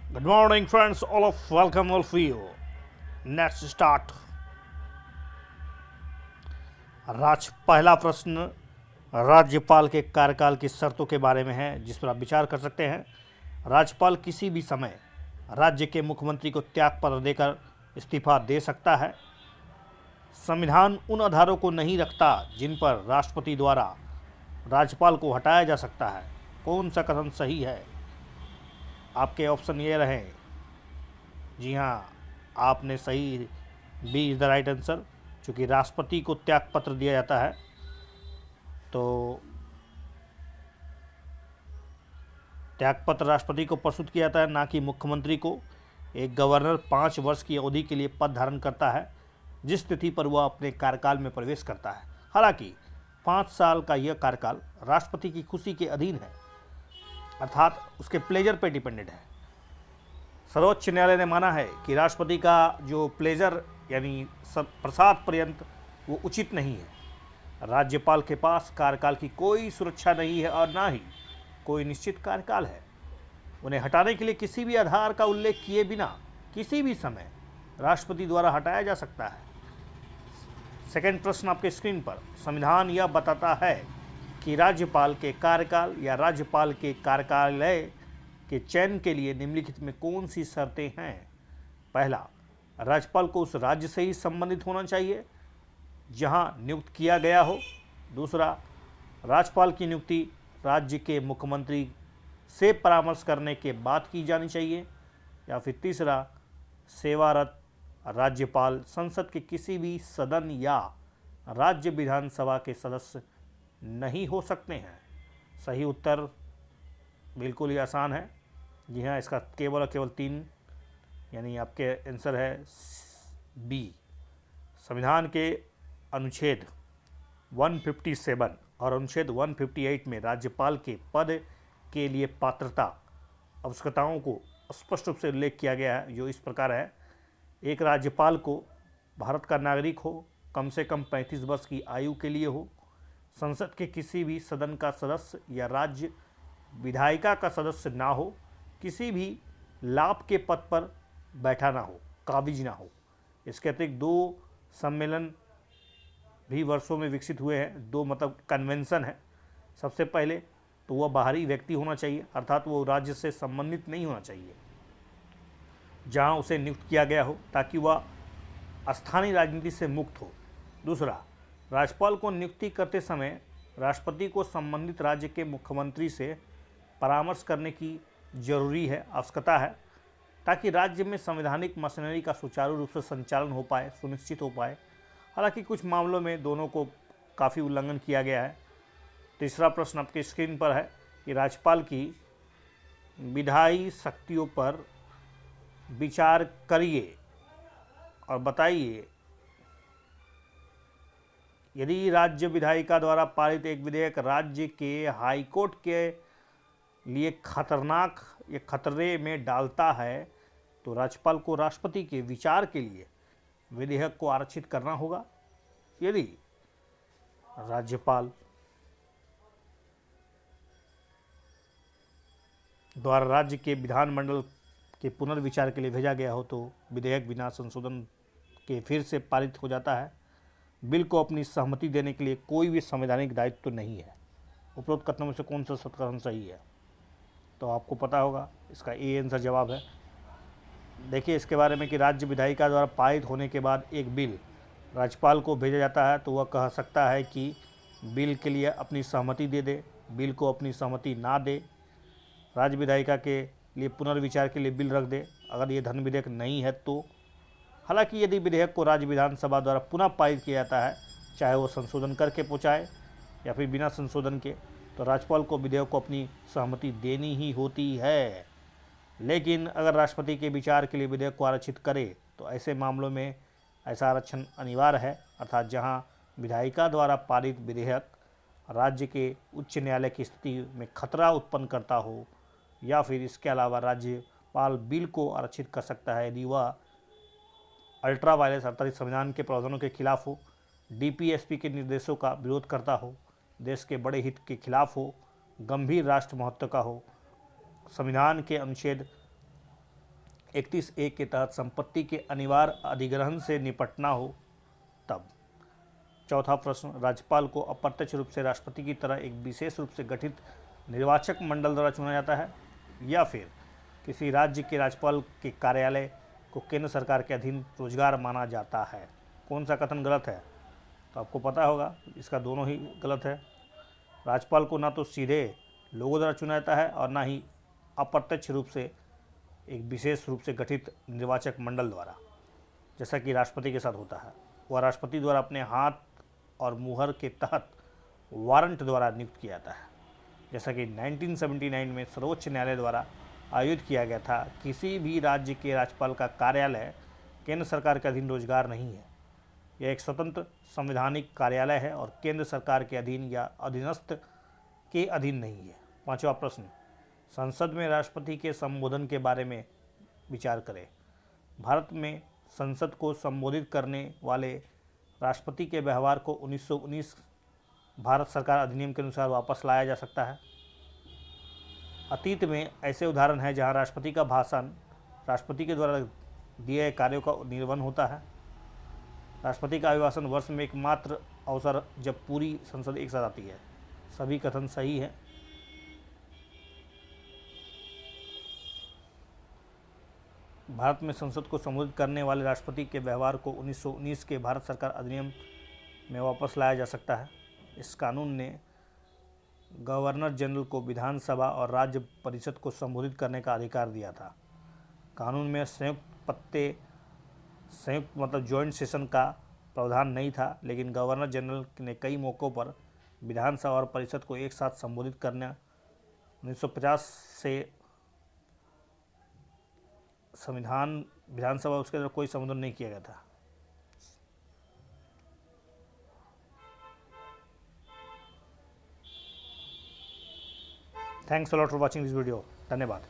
Good morning, friends. All of welcome, all of you. Let's start. पहला प्रश्न राज्यपाल के कार्यकाल की शर्तों के बारे में है, जिस पर आप विचार कर सकते हैं। राज्यपाल किसी भी समय राज्य के मुख्यमंत्री को त्यागपत्र देकर इस्तीफा दे सकता है। संविधान उन आधारों को नहीं रखता जिन पर राष्ट्रपति द्वारा राज्यपाल को हटाया जा सकता है। कौन सा कथन सही है? आपके ऑप्शन ये रहे। जी हाँ, आपने सही, B is the right answer. चूँकि राष्ट्रपति को त्यागपत्र दिया जाता है तो त्यागपत्र राष्ट्रपति को प्रस्तुत किया जाता है, ना कि मुख्यमंत्री को। एक गवर्नर 5 वर्ष की अवधि के लिए पद धारण करता है, जिस तिथि पर वह अपने कार्यकाल में प्रवेश करता है। हालांकि 5 साल का यह कार्यकाल राष्ट्रपति की खुशी के अधीन है, अर्थात उसके प्लेजर पर डिपेंडेंट है। सर्वोच्च न्यायालय ने माना है कि राष्ट्रपति का जो प्लेजर यानी प्रसाद पर्यंत वो उचित नहीं है। राज्यपाल के पास कार्यकाल की कोई सुरक्षा नहीं है और ना ही कोई निश्चित कार्यकाल है। उन्हें हटाने के लिए किसी भी आधार का उल्लेख किए बिना किसी भी समय राष्ट्रपति द्वारा हटाया जा सकता है। सेकंड प्रश्न आपके स्क्रीन पर। संविधान यह बताता है कि राज्यपाल के कार्यकाल या राज्यपाल के कार्यालय के चयन के लिए निम्नलिखित में कौन सी शर्तें हैं? पहला, राज्यपाल को उस राज्य से ही संबंधित होना चाहिए जहां नियुक्त किया गया हो। दूसरा, राज्यपाल की नियुक्ति राज्य के मुख्यमंत्री से परामर्श करने के बाद की जानी चाहिए। या फिर तीसरा, सेवारत राज्यपाल संसद के किसी भी सदन या राज्य विधानसभा के सदस्य नहीं हो सकते हैं। सही उत्तर बिल्कुल ही आसान है। जी हाँ, इसका केवल और केवल 3 यानी आपके आंसर है बी। संविधान के अनुच्छेद 157 और अनुच्छेद 158 में राज्यपाल के पद के लिए पात्रता आवश्यकताओं को स्पष्ट रूप से उल्लेख किया गया है, जो इस प्रकार है। एक, राज्यपाल को भारत का नागरिक हो, कम से कम 35 वर्ष की आयु के लिए हो, संसद के किसी भी सदन का सदस्य या राज्य विधायिका का सदस्य ना हो, किसी भी लाभ के पद पर बैठा ना हो, काबिज ना हो। इसके अतिरिक्त 2 सम्मेलन भी वर्षों में विकसित हुए हैं, 2 मतलब कन्वेंशन है। सबसे पहले तो वह बाहरी व्यक्ति होना चाहिए, अर्थात वो राज्य से संबंधित नहीं होना चाहिए जहां उसे नियुक्त किया गया हो, ताकि वह स्थानीय राजनीति से मुक्त हो। दूसरा, राज्यपाल को नियुक्ति करते समय राष्ट्रपति को संबंधित राज्य के मुख्यमंत्री से परामर्श करने की जरूरी है, आवश्यकता है, ताकि राज्य में संवैधानिक मशीनरी का सुचारू रूप से संचालन हो पाए, सुनिश्चित हो पाए। हालांकि कुछ मामलों में दोनों को काफ़ी उल्लंघन किया गया है। तीसरा प्रश्न आपके स्क्रीन पर है कि राज्यपाल की विधायी शक्तियों पर विचार करिए और बताइए, यदि राज्य विधायिका द्वारा पारित एक विधेयक राज्य के हाईकोर्ट के लिए खतरनाक या खतरे में डालता है, तो राज्यपाल को राष्ट्रपति के विचार के लिए विधेयक को आरक्षित करना होगा। यदि राज्यपाल द्वारा राज्य के विधानमंडल के पुनर्विचार के लिए भेजा गया हो तो विधेयक बिना संशोधन के फिर से पारित हो जाता है। बिल को अपनी सहमति देने के लिए कोई भी संवैधानिक दायित्व तो नहीं है। उपरोक्त कथनों में से कौन सा कथन सही है? तो आपको पता होगा, इसका ए आंसर जवाब है। देखिए इसके बारे में कि राज्य विधायिका द्वारा पारित होने के बाद एक बिल राज्यपाल को भेजा जाता है तो वह कह सकता है कि बिल के लिए अपनी सहमति दे दे, बिल को अपनी सहमति ना दे, राज्य विधायिका के लिए पुनर्विचार के लिए बिल रख दे, अगर ये धन विधेयक नहीं है तो। हालांकि यदि विधेयक को राज्य विधानसभा द्वारा पुनः पारित किया जाता है, चाहे वो संशोधन करके पहुँचाए या फिर बिना संशोधन के, तो राज्यपाल को विधेयक को अपनी सहमति देनी ही होती है। लेकिन अगर राष्ट्रपति के विचार के लिए विधेयक को आरक्षित करे तो ऐसे मामलों में ऐसा आरक्षण अनिवार्य है, अर्थात जहां विधायिका द्वारा पारित विधेयक राज्य के उच्च न्यायालय की स्थिति में खतरा उत्पन्न करता हो, या फिर इसके अलावा राज्यपाल बिल को आरक्षित कर सकता है यदि वह अल्ट्रा वायलेंस अर्थात संविधान के प्रावधानों के खिलाफ हो, डीपीएसपी के निर्देशों का विरोध करता हो, देश के बड़े हित के खिलाफ हो, गंभीर राष्ट्र महत्व का हो, संविधान के अनुच्छेद 31(a) के तहत संपत्ति के अनिवार्य अधिग्रहण से निपटना हो तब। चौथा प्रश्न, राज्यपाल को अप्रत्यक्ष रूप से राष्ट्रपति की तरह एक विशेष रूप से गठित निर्वाचक मंडल द्वारा चुना जाता है या फिर किसी राज्य के राज्यपाल के कार्यालय को केंद्र सरकार के अधीन रोजगार माना जाता है। कौन सा कथन गलत है? तो आपको पता होगा इसका दोनों ही गलत है। राज्यपाल को ना तो सीधे लोगों द्वारा चुना जाता है और ना ही अप्रत्यक्ष रूप से एक विशेष रूप से गठित निर्वाचक मंडल द्वारा, जैसा कि राष्ट्रपति के साथ होता है। वह राष्ट्रपति द्वारा अपने हाथ और मुहर के तहत वारंट द्वारा नियुक्त किया जाता है, जैसा कि 1979 में सर्वोच्च न्यायालय द्वारा आयोजित किया गया था। किसी भी राज्य के राज्यपाल का कार्यालय केंद्र सरकार के अधीन रोजगार नहीं है। यह एक स्वतंत्र संवैधानिक कार्यालय है और केंद्र सरकार के अधीन या अधीनस्थ के अधीन नहीं है। पांचवा प्रश्न, संसद में राष्ट्रपति के संबोधन के बारे में विचार करें। भारत में संसद को संबोधित करने वाले राष्ट्रपति के व्यवहार को 1919 भारत सरकार अधिनियम के अनुसार वापस लाया जा सकता है। अतीत में ऐसे उदाहरण हैं जहां राष्ट्रपति का भाषण राष्ट्रपति के द्वारा दिए गए कार्यों का निर्वहन होता है। राष्ट्रपति का अभिभाषण वर्ष में एकमात्र अवसर जब पूरी संसद एक साथ आती है। सभी कथन सही है। भारत में संसद को संबोधित करने वाले राष्ट्रपति के व्यवहार को 1919 के भारत सरकार अधिनियम में वापस लाया जा सकता है। इस कानून ने गवर्नर जनरल को विधानसभा और राज्य परिषद को संबोधित करने का अधिकार दिया था। कानून में संयुक्त मतलब जॉइंट सेशन का प्रावधान नहीं था, लेकिन गवर्नर जनरल ने कई मौक़ों पर विधानसभा और परिषद को एक साथ संबोधित करना 1950 से संविधान विधानसभा उसके अंदर कोई संबोधन नहीं किया गया था। Thanks a lot for watching this video. धन्यवाद।